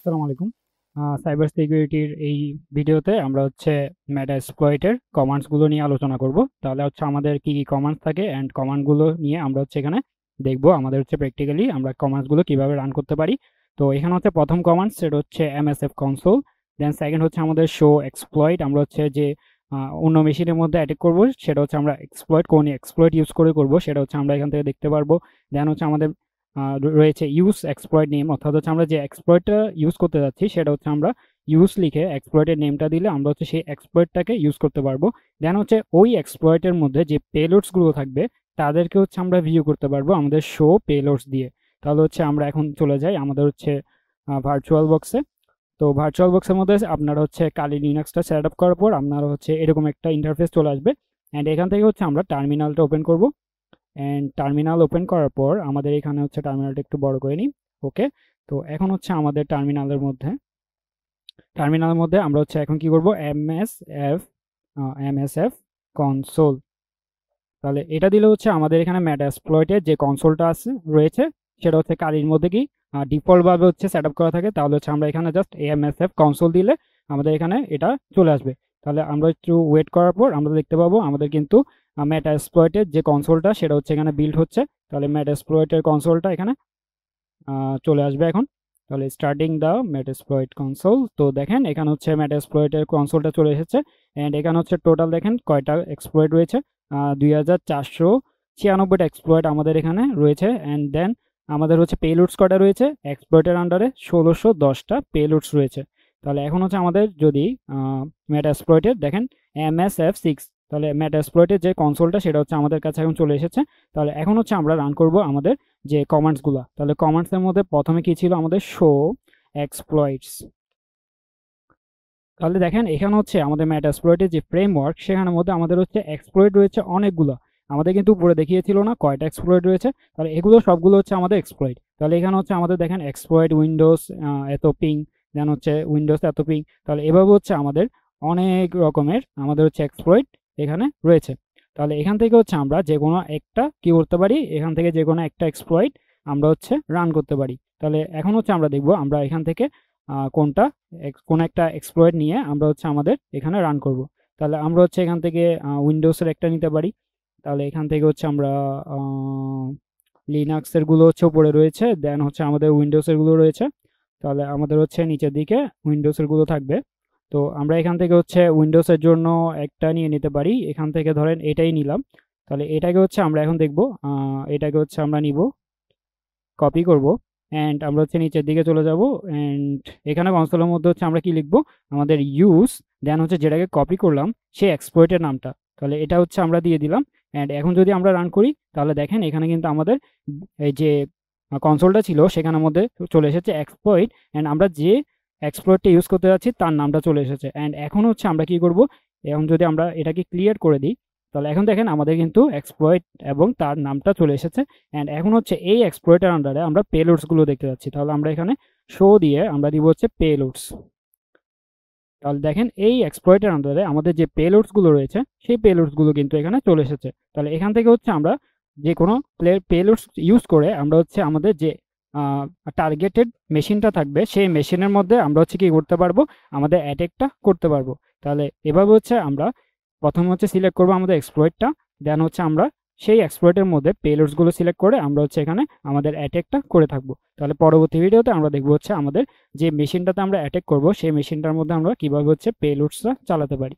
আসসালামু আলাইকুম। সাইবার সিকিউরিটির এই ভিডিওতে আমরা মেটাস্প্লয়েটের কমান্ডসগুলো নিয়ে আলোচনা করব। তাহলে আমাদের কি কমান্ডস থাকে অ্যান্ড কমান্ডগুলো নিয়ে আমরা এখানে দেখব। আমাদের প্র্যাকটিক্যালি আমরা কমান্ডসগুলো কিভাবে রান করতে পারি। তো এখানে প্রথম কমান্ডস, সেটা এমএসএফ কনসোল। দেন সেকেন্ড আমাদের শো এক্সপ্লয়েট। আমরা যে অন্য মেশিনের মধ্যে অ্যাটাক করব, সেটা আমরা এক্সপ্লয়েট কোন এক্সপ্লয়েট ইউজ করে করব, সেটা আমরা এখান থেকে দেখতে পারবো। দেন আমাদের রয়েছে ইউজ এক্সপ্লয়েট নেম, অর্থাৎ আমরা যে এক্সপ্লয়েটটা ইউজ করতে যাচ্ছি সেটা আমরা ইউজ লিখে এক্সপ্লয়েটের নেমটা দিলে আমরা সেই এক্সপ্লয়েটটাকে ইউজ করতে পারবো। দেন ওই এক্সপ্লয়েটের মধ্যে যে পেলোডসগুলো থাকবে তাদেরকে আমরা ভিউ করতে পারবো আমাদের শো পেলোডস দিয়ে। তাহলে আমরা এখন চলে যাই আমাদের ভার্চুয়াল বক্সে। তো ভার্চুয়াল বক্সের মধ্যে আপনারা কালি লিনাক্সটা সেট আপ করার পর আপনারা এরকম একটা ইন্টারফেস চলে আসবে। অ্যান্ড এখান থেকে আমরা টার্মিনালটা ওপেন করব। অ্যান্ড টার্মিনাল ওপেন করার পর আমাদের এখানে টার্মিনালটা একটু বড় করে নিই। ওকে, তো এখন আমাদের টার্মিনালের মধ্যে আমরা এখন কি করব, এমএসএফ কনসোল। তাহলে এটা দিলে আমাদের এখানে মেটাস্প্লয়েটের যে কনসোলটা রয়েছে সেটা কালির মধ্যে কি ডিফল্ট ভাবে সেট আপ করা থাকে। তাহলে আমরা এখানে জাস্ট এমএসএফ কনসোল দিলে আমাদের এখানে এটা চলে আসবে। তাহলে আমরা একটু ওয়েট করার পর আমরা দেখতে পাবো আমাদের কিন্তু মেটাস্প্লয়েটের যে কনসোলটা সেটা এখানে বিল্ড হচ্ছে। তাহলে মেটাস্প্লয়েটের কনসোলটা এখানে চলে আসবে এখন। তাহলে স্টার্টিং দ্য মেটাস্প্লয়েট কনসোল। তো দেখেন এখানে মেটাস্প্লয়েটের কনসোলটা চলে এসেছে। অ্যান্ড এখানে টোটাল দেখেন কয়টা এক্সপ্লয়েট রয়েছে, 2496টা এক্সপ্লয়েট আমাদের এখানে রয়েছে। অ্যান্ড দেন আমাদের পেলোডস কয়টা রয়েছে, এক্সপ্লয়েটের আন্ডারে 1610টা পেলোডস রয়েছে। তাহলে এখন আমাদের যদি মেটাস্প্লয়েটের দেখেন MSF6, তাহলে মেটাস্প্লয়েটের যে কনসোলটা সেটা আমাদের কাছে এখন চলে এসেছে। তাহলে এখন আমরা রান করব আমাদের যে কমান্ডসগুলো। তাহলে কমান্ডসের মধ্যে প্রথমে কি ছিল, আমাদের শো এক্সপ্লয়েটস। তাহলে দেখেন এখানে আমাদের মেটাস্প্লয়েটের যে ফ্রেমওয়ার্ক সেখানের মধ্যে আমাদের এক্সপ্লয়েট রয়েছে অনেকগুলো। আমাদের কিন্তু উপরে দেখিয়েছিল না কয়টা এক্সপ্লয়েট রয়েছে। তাহলে এগুলো সবগুলো আমাদের এক্সপ্লয়েট। তাহলে এখানে আমাদের দেখেন এক্সপ্লয়েট উইন্ডোজ এত পিং, দেন উইন্ডোজ এত পিং। তাহলে এভাবে আমাদের অনেক রকমের আমাদের এক্সপ্লয়েট এখানে রয়েছে। তাহলে এখান থেকে আমরা যে কোনো একটা কি করতে পারি, এখান থেকে যে কোনো একটা এক্সপ্লয়েট আমরা রান করতে পারি। তাহলে এখন আমরা দেখব আমরা এখান থেকে কোনটা কোন একটা এক্সপ্লয়েট নিয়ে আমরা আমাদের এখানে রান করব। তাহলে আমরা এখান থেকে উইন্ডোজের একটা নিতে পারি। তাহলে এখান থেকে আমরা লিনাক্সের গুলো উপরে রয়েছে, দেন আমাদের উইন্ডোজের গুলো রয়েছে। তাহলে আমাদের নিচের দিকে উইন্ডোজের গুলো থাকবে। তো আমরা এখান থেকে উইন্ডোজের জন্য একটা নিয়ে নিতে পারি। এখান থেকে ধরেন এটাই নিলাম। তাহলে এটাকে আমরা এখন দেখব, এটাকে আমরা নিব, কপি করব। অ্যান্ড আমরা নিচের দিকে চলে যাব। অ্যান্ড এখানে কনসোলের মধ্যে আমরা কি লিখবো, আমাদের ইউজ, দেন যেটাকে কপি করলাম সেই এক্সপ্লয়েটের নামটা। তাহলে এটা আমরা দিয়ে দিলাম। অ্যান্ড এখন যদি আমরা রান করি তাহলে দেখেন এখানে কিন্তু আমাদের এই যে কনসোলটা ছিল সেখানের মধ্যে চলে এসেছে এক্সপ্লয়েট। অ্যান্ড আমরা যে এক্সপ্লয়েটটা ইউজ করতে যাচ্ছি তার নামটা চলে এসেছে। অ্যান্ড এখন আমরা কি করব, এখন যদি আমরা এটাকে ক্লিয়ার করে দিই তাহলে এখন দেখেন আমাদের কিন্তু এক্সপ্লয়েট এবং তার নামটা চলে এসেছে। অ্যান্ড এখন এই এক্সপ্লয়েটের আন্ডারে আমরা পেলোডসগুলো দেখতে পাচ্ছি। তাহলে আমরা এখানে শো দিয়ে আমরা দিব পেলোডস। তাহলে দেখেন এই এক্সপ্লয়েটের আন্ডারে আমাদের যে পেলোডসগুলো রয়েছে সেই পেলোডসগুলো কিন্তু এখানে চলে এসেছে। তাহলে এখান থেকে আমরা যে কোনো পেলোডস ইউজ করে আমরা আমাদের যে টার্গেটেড মেশিনটা থাকবে সেই মেশিনের মধ্যে আমরা কি করতে পারবো, আমাদের অ্যাটাকটা করতে পারবো। তাহলে এভাবে আমরা প্রথমে সিলেক্ট করবো আমাদের এক্সপ্লয়েটটা, দেন আমরা সেই এক্সপ্লয়েটের মধ্যে পেলোডসগুলো সিলেক্ট করে আমরা এখানে আমাদের অ্যাটাকটা করে থাকবো। তাহলে পরবর্তী ভিডিওতে আমরা দেখবো আমাদের যে মেশিনটাতে আমরা অ্যাটাক করব সেই মেশিনটার মধ্যে আমরা কিভাবে পেলোডসটা চালাতে পারি।